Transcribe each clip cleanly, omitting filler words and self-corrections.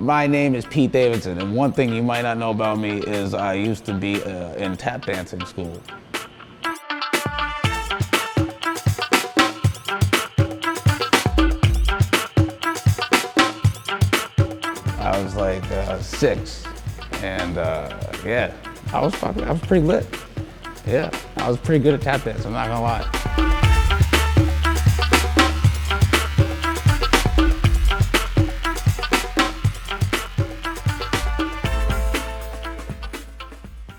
My name is Pete Davidson, and one thing you might not know about me is I used to be in tap dancing school. I was like 6, and yeah, I was pretty lit. Yeah, I was pretty good at tap dance, I'm not gonna lie.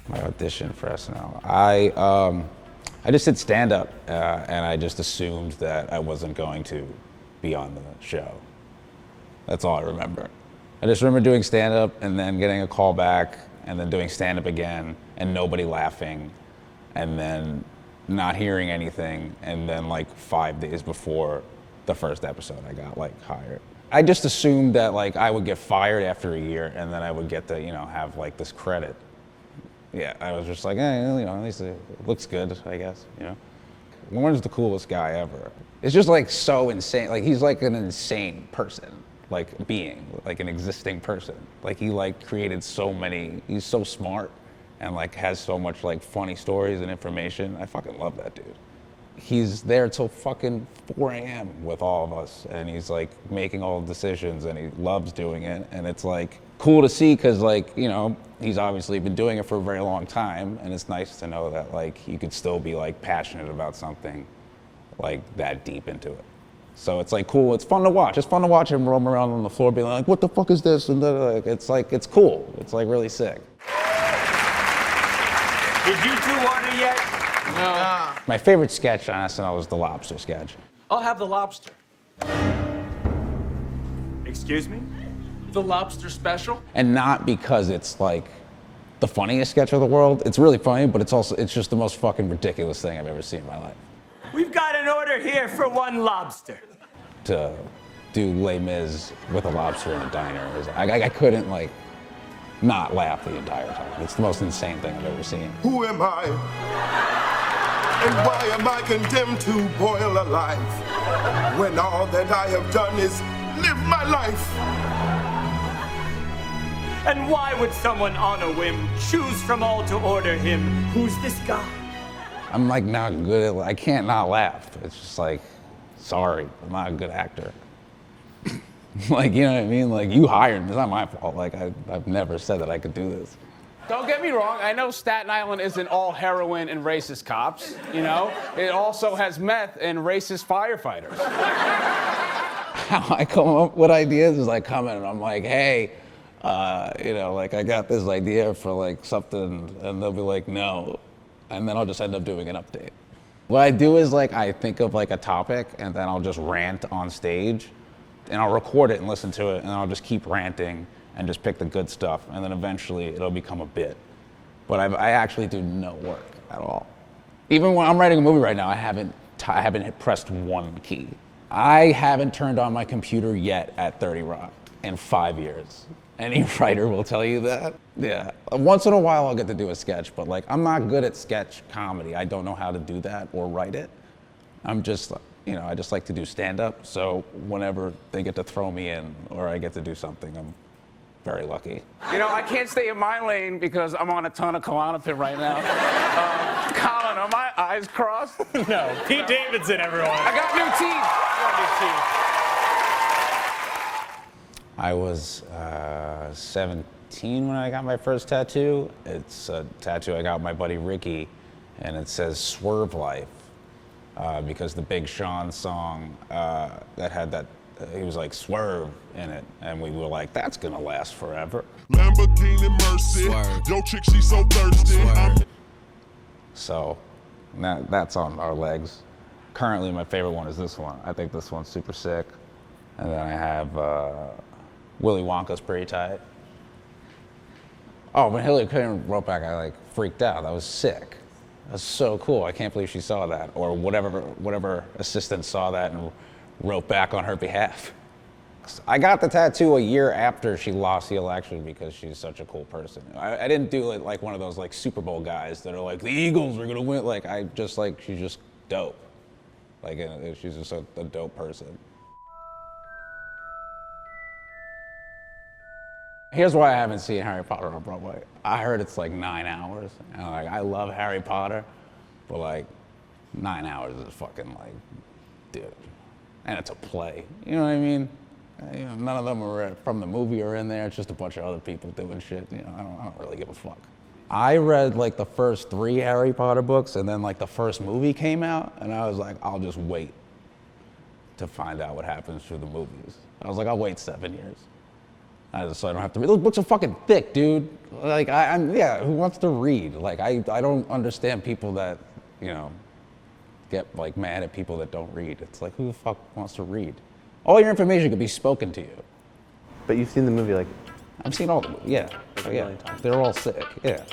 My audition for SNL. I just did stand-up, and I just assumed that I wasn't going to be on the show. That's all I remember. I just remember doing stand-up and then getting a call back and then doing stand-up again and nobody laughing and then not hearing anything, and then like 5 days before the first episode I got like hired. I just assumed that like I would get fired after a year and then I would get to, have like this credit. Yeah, I was just like, at least it looks good, I guess, Lauren's the coolest guy ever. It's just like so insane. Like he's like an insane person, like being, like an existing person. Like he like created so many, he's so smart and like has so much like funny stories and information. I fucking love that dude. He's there till fucking 4 a.m. with all of us and he's like making all the decisions and he loves doing it. And it's like cool to see because like, he's obviously been doing it for a very long time and it's nice to know that like you could still be like passionate about something like that deep into it. So it's like cool, it's fun to watch. It's fun to watch him roam around on the floor being like, what the fuck is this? And it's like, it's cool. It's like really sick. Did you two order yet? No. My favorite sketch on SNL was the lobster sketch. I'll have the lobster. Excuse me? The lobster special? And not because it's like the funniest sketch of the world. It's really funny, but it's just the most fucking ridiculous thing I've ever seen in my life. We've got an order here for 1 lobster. To do Les Mis with a lobster in a diner, I couldn't like not laugh the entire time. It's the most insane thing I've ever seen. Who am I? And why am I condemned to boil alive? When all that I have done is live my life. And why would someone on a whim choose from all to order him? Who's this guy? I'm like not good at, I can't not laugh. It's just like, sorry, I'm not a good actor. Like, you know what I mean? Like, you hired me, it's not my fault. Like, I've never said that I could do this. Don't get me wrong, I know Staten Island isn't all heroin and racist cops, It also has meth and racist firefighters. How I come up with ideas is I come in and I'm like, hey, like I got this idea for like something, and they'll be like, no. And then I'll just end up doing an update. What I do is like, I think of like a topic and then I'll just rant on stage and I'll record it and listen to it and I'll just keep ranting and just pick the good stuff and then eventually it'll become a bit. But I actually do no work at all. Even when I'm writing a movie right now, I haven't pressed 1 key. I haven't turned on my computer yet at 30 Rock in 5 years. Any writer will tell you that. Yeah, once in a while I'll get to do a sketch, but like I'm not good at sketch comedy. I don't know how to do that or write it. I'm just, I just like to do stand-up. So whenever they get to throw me in or I get to do something, I'm very lucky. I can't stay in my lane because I'm on a ton of Klonopin right now. Colin, are my eyes crossed? No, Pete Davidson, everyone. I got new teeth. I was 17 when I got my first tattoo. It's a tattoo I got with my buddy Ricky, and it says Swerve Life, because the Big Sean song that had that, he was like Swerve in it, and we were like, that's gonna last forever. Lamborghini Mercy, yo chick, she so thirsty. So that's on our legs. Currently, my favorite one is this one. I think this one's super sick. And then I have Willy Wonka's pretty tight. Oh, when Hillary Clinton wrote back, I like freaked out. That was sick. That's so cool. I can't believe she saw that. Or whatever assistant saw that and wrote back on her behalf. I got the tattoo a year after she lost the election because she's such a cool person. I didn't do it like one of those like Super Bowl guys that are like, the Eagles are gonna win. Like, she's just dope. Like, she's just a dope person. Here's why I haven't seen Harry Potter on Broadway. I heard it's like 9 hours. And like, I love Harry Potter, but like 9 hours is fucking like, dude. And it's a play. You know what I mean? You know, none of them are from the movie or in there. It's just a bunch of other people doing shit. You know, I don't really give a fuck. I read like the first 3 Harry Potter books, and then like the first movie came out, and I was like, I'll just wait to find out what happens through the movies. I was like, I'll wait 7 years. So I don't have to read. Those books are fucking thick, dude. Like, yeah, who wants to read? Like, I don't understand people that, you know, get like mad at people that don't read. It's like, who the fuck wants to read? All your information could be spoken to you. But you've seen the movie like I've seen all the movies, yeah. Like a million times. They're all sick, yeah.